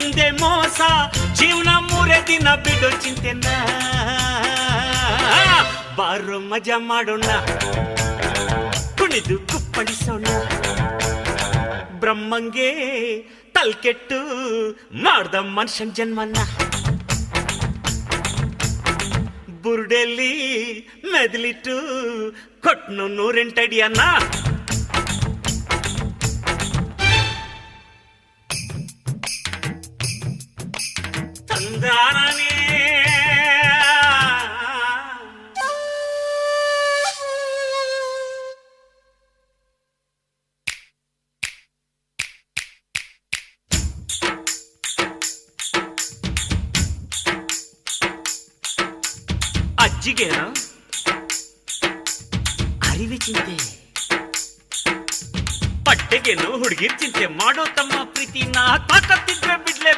ಮುಂದೆ ಮೋಸ ಜೀವನ ಮೂರೇ ದಿನ ಬಿಡು ಚಿಂತೆನ ಬಾರೋ ಮಜಾ ಮಾಡೋಣ ಕುಣಿದು ಕುಪ್ಪಳಿಸೋಣ ಬ್ರಹ್ಮಂಗೆ ತಲ್ಕೆಟ್ಟು ಮಾಡ್ದ ಮನುಷ್ಯನ್ ಜನ್ಮನ್ನ ಬುರ್ಡೆಲ್ಲಿ ಮೆದಲಿಟ್ಟು ಕೊಟ್ನು 108 ಅಡಿಯನ್ನ ತಂದಾನೇ ಅಜ್ಜಿಗೇನು ಅರಿವಿ ಚಿಂತೆ ಪಟ್ಟೆಗೇನು ಹುಡುಗಿರ್ ಚಿಂತೆ ಮಾಡೋ ತಮ್ಮ ಪ್ರೀತಿನ ತಾಕತ್ತಿದ್ರೆ ಬಿಡ್ಲೆ